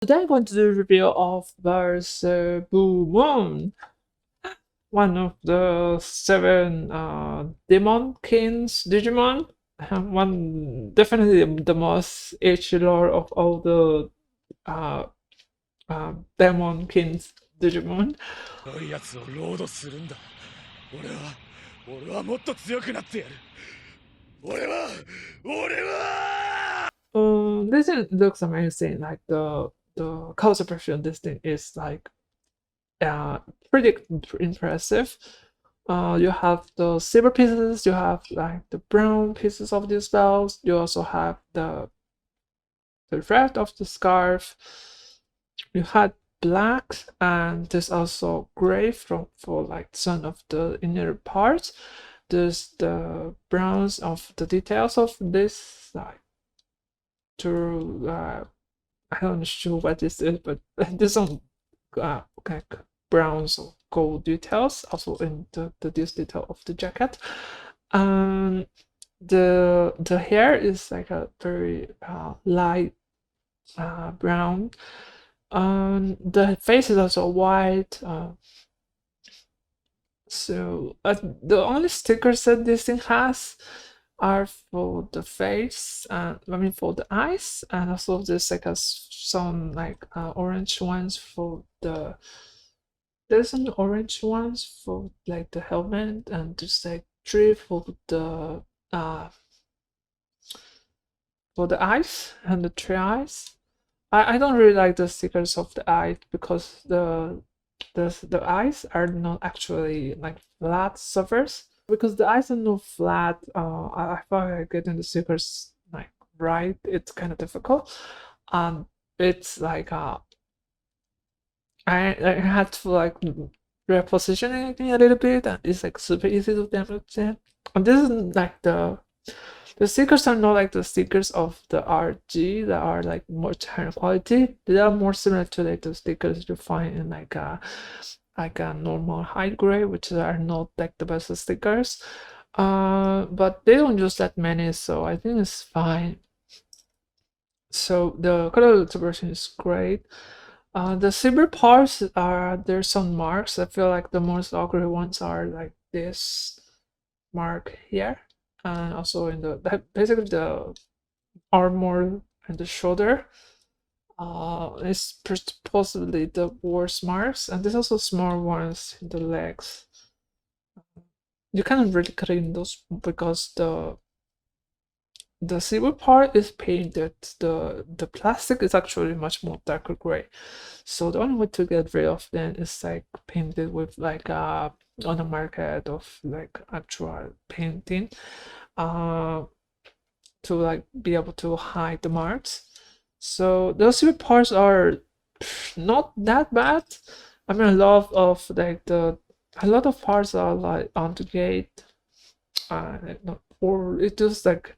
Today I'm going to do a review of Beelzebumon, one of the seven demon kings Digimon. One definitely the most edgelord of all the uh, demon kings Digimon. 強いやつをロードするんだ。俺はもっと強くなってやる。俺は This thing looks amazing. Like the color perception of this thing is like uh pretty impressive. You have the silver pieces, you have like the brown pieces of these bells, you also have the red of the scarf, you had black, and there's also gray for like some of the inner parts. There's the browns of the details of this, like to I don't know what this is, but there's some like browns or gold details also in this detail of the jacket. Um, the hair is like a very light brown. The face is also white. So the only stickers that this thing has are for the face, I mean for the eyes, and also there's like some like orange ones for the. There's some orange ones for like the helmet, and just like three uh for the eyes and the three eyes. I don't really like the stickers of the eyes because the eyes are not actually like flat surface. Because the eyes are not flat, I find like getting the stickers like right, it's kind of difficult. And it's like I had to like reposition it a little bit, and it's like super easy to damage it. And this is like the stickers are not like the stickers of the RG that are like much higher quality. They are more similar to like the stickers you find in like a normal high grade, which are not like the best stickers. But they don't use that many, so I think it's fine. So the color version is great. The silver parts are there's some marks. I feel like the most ugly ones are like this mark here, and also in basically the armor and the shoulder. Is possibly the worst marks, and there's also small ones in the legs. You cannot really clean those because the silver part is painted. The plastic is actually much more darker gray. So the only way to get rid of them is like painted with like on the market of like actual painting. Uh to like be able to hide the marks. So those silver parts are not that bad. I mean, a lot of parts are like on the gate, or it is like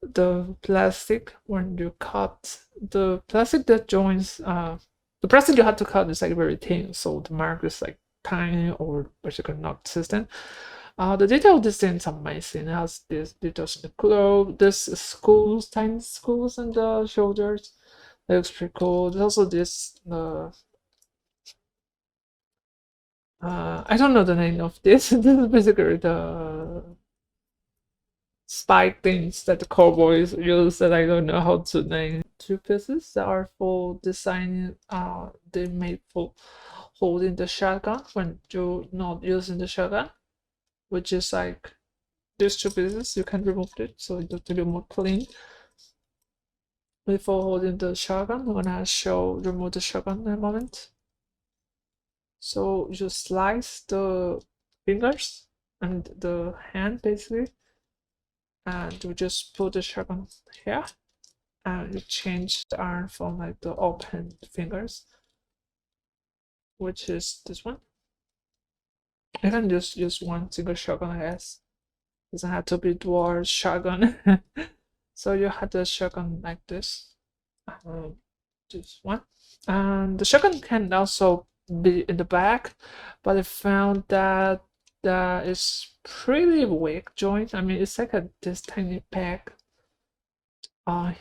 the plastic when you cut the plastic that joins. The plastic you have to cut is like very thin, so the mark is like tiny or basically not consistent. The detail of this thing is amazing. It has these details in the clothes, this schools, tiny schools on the shoulders. It looks pretty cool. There's also this I don't know the name of this. This is basically the spike things that the cowboys use that I don't know how to name. Two pieces that are for designing they made for holding the shotgun when you're not using the shotgun, which is like these two pieces you can remove it so it to be more clean. Before holding the shotgun, I'm gonna remove the shotgun in a moment. So you slice the fingers and the hand basically, and you just put the shotgun here, and you change the arm from like the open fingers, which is this one. You can just use one single shotgun, I guess. Doesn't have to be dual shotgun. So you have the shotgun like this. Just one. And the shotgun can also be in the back, but I found that that is pretty weak joint. I mean, it's like this tiny pack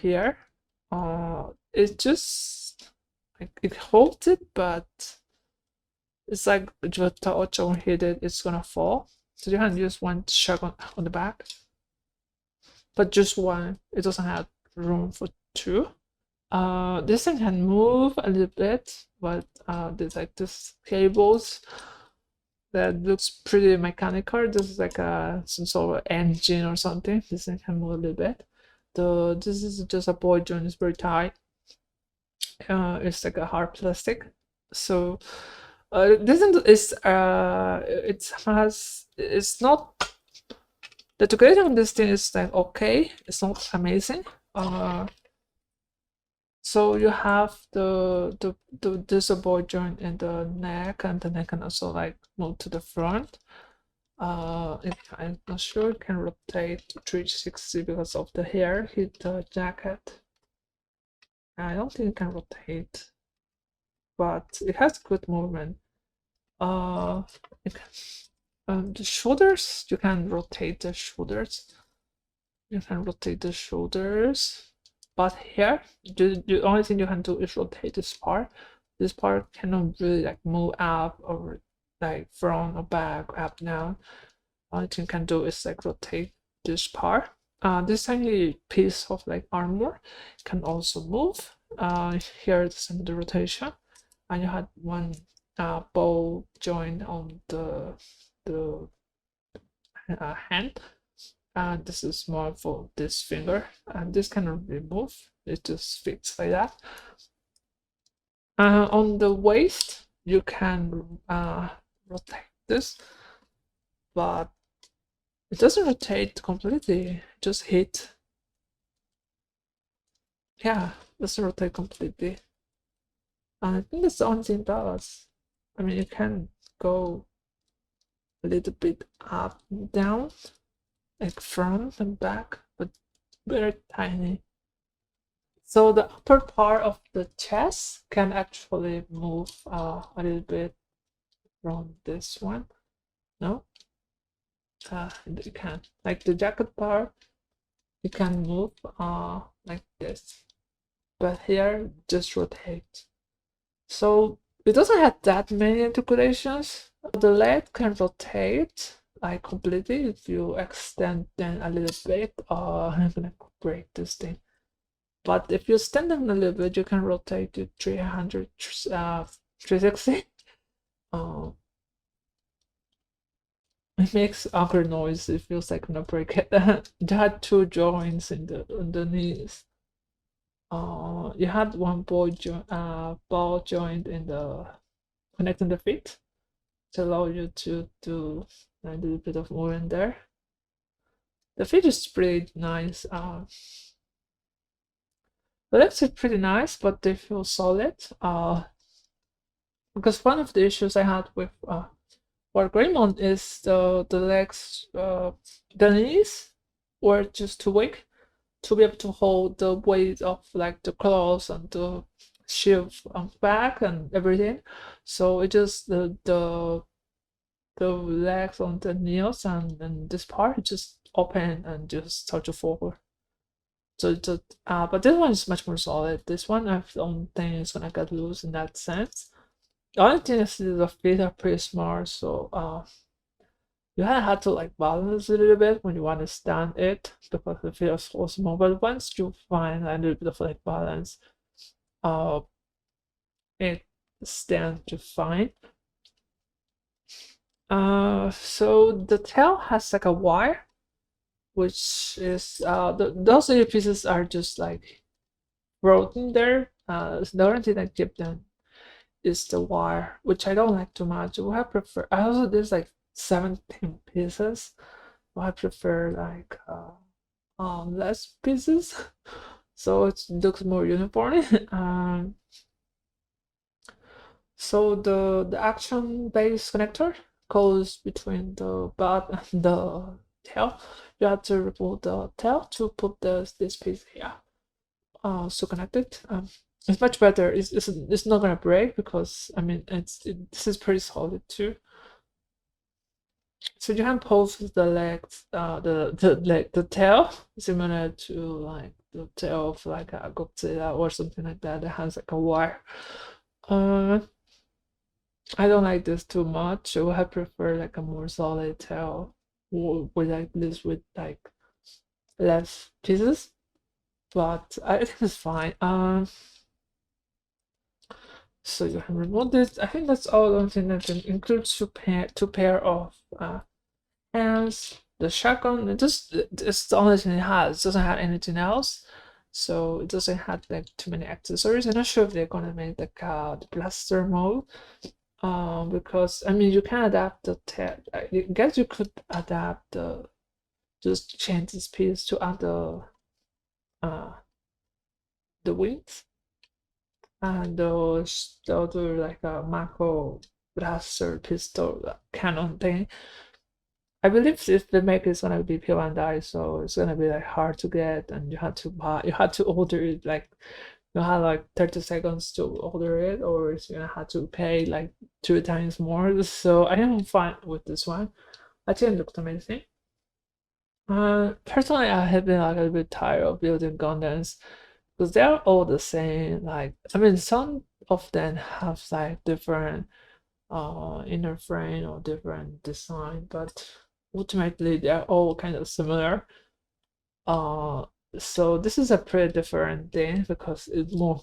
here. It just like it holds it, but it's like if you touch or hit it, it's gonna fall. So you can use one shark on the back, but just one. It doesn't have room for two. This thing can move a little bit, but there's like this cables that looks pretty mechanical. This is like some sort of engine or something. This thing can move a little bit. This is just a ball joint. It's very tight. It's like a hard plastic. So this is it has it's not the decorating on this thing is like okay. It's not amazing. So you have this ball joint in the neck, and the neck can also like move to the front. I'm not sure it can rotate 360 because of the hair hit the jacket. I don't think it can rotate, but it has good movement. It can, the shoulders, you can rotate the shoulders. You can rotate the shoulders, but here the only thing you can do is rotate this part. This part cannot really like move up or like front or back, up down. Only thing you can do is like rotate this part. This tiny piece of like armor can also move. Here is the rotation, and you had one ball joint on the hand. And this is more for this finger, and this cannot remove. It just fits like that. On the waist, you can rotate this, but it doesn't rotate completely. Just hit. Yeah, doesn't rotate completely. And I think that's the only thing it does. I mean, you can go a little bit up and down, like front and back, but very tiny. So the upper part of the chest can actually move a little bit from this one. No? You can. Like the jacket part, you can move like this. But here, just rotate. So it doesn't have that many articulations. The leg can rotate like completely if you extend them a little bit. I'm gonna break this thing. But if you stand them a little bit, you can rotate to 360. It makes awkward noise. It feels like I'm gonna break it. There had two joints in the knees. You had one ball joint in the connecting the feet to allow you to do a little bit of movement there. The feet is pretty nice. The legs are pretty nice, but they feel solid. Because one of the issues I had with Greymon is the legs, the knees were just too weak to be able to hold the weight of like the claws and the shield on back and everything. So it just the legs on the knees and this part just open and just start to forward. So but this one is much more solid. This one I don't think it's gonna get loose in that sense. The only thing is the feet are pretty small, so you had to like balance a little bit when you want to stand it because the feet are so small. But once you find a little bit of like balance, it stands just fine. So the tail has like a wire, which is those little pieces are just like broken there. The only thing that keep them is the wire, which I don't like too much. What I prefer, I also there's like 17 pieces. I prefer like less pieces, so it looks more uniform. So the action base connector goes between the butt and the tail. You have to remove the tail to put this piece here. So connected. It's much better. It's not gonna break because I mean this is pretty solid too. So you can pose the legs, the tail similar to like the tail of like a Godzilla or something like that. That has like a wire. Uh, I don't like this too much. I prefer like a more solid tail with like this with like less pieces. But I think it's fine. So you can remove this. I think that's all. One thing that includes two pair of hands. The shotgun. It's the only thing it has. It doesn't have anything else. So it doesn't have like too many accessories. I'm not sure if they're gonna make like the blaster mode. Because I mean you can adapt the tab. I guess you could adapt the just change the speeds to other the wings and they'll do like a macro blaster pistol cannon thing. I believe if the make is gonna be P one die, so it's gonna be like hard to get, and you had to order it like you have like 30 seconds to order it, or you're gonna have to pay like 2 times more. So I am fine with this one. I think it looks amazing. Personally, I have been like a little bit tired of building Gundams because they're all the same. Like, I mean, some of them have like different inner frame or different design, but ultimately they're all kind of similar. Uh, so this is a pretty different thing because it's more.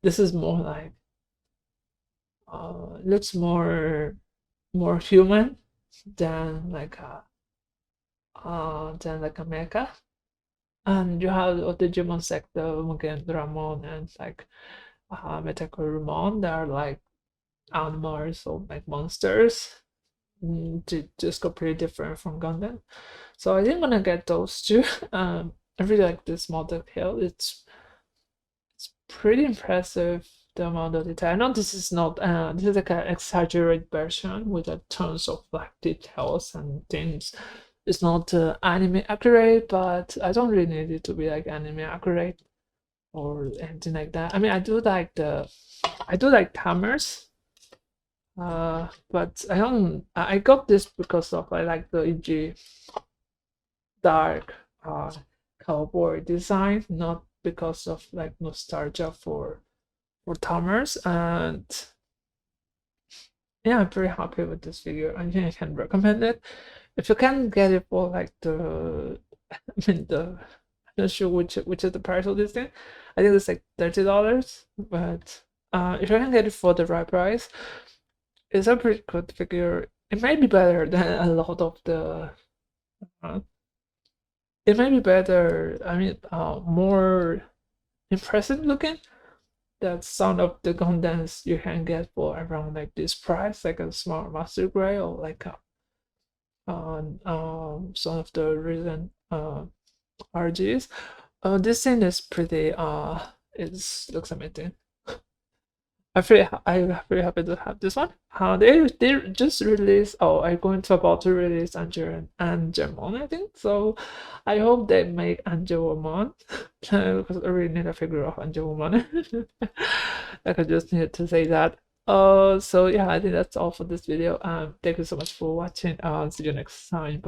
This is more like looks more human than like a mecha. And you have the Digimon sector, Mugen Dramon, and like Metacorumon, that are like animals or like monsters. Just completely different from Gundam. So I think I'm gonna get those two. I really like this model here. It's pretty impressive the amount of detail. I know this is not this is like an exaggerated version with a tons of like details and things. It's not anime accurate, but I don't really need it to be like anime accurate or anything like that. I mean, I do like Tamers, but I don't. I got this because of I like the EG dark cowboy design, not because of like nostalgia for Tamers. And yeah, I'm pretty happy with this figure. I think I can recommend it. If you can get it for like I mean I'm not sure which is the price of this thing. I think it's like $30, but if you can get it for the right price, it's a pretty good figure. It might be better than a lot of the. Uh, it might be better. I mean, more impressive looking. That some of the Gundams you can get for around like this price, like a smart master gray or like some of the recent RGs. This thing is pretty it looks amazing. I'm very happy to have this one. They just released. Oh, I'm going to about to release Angelmon, I think. So I hope they make Angelmon because I really need a figure of Angelmon. Like I just needed to say that. So yeah, I think that's all for this video. Thank you so much for watching. See you next time. Bye.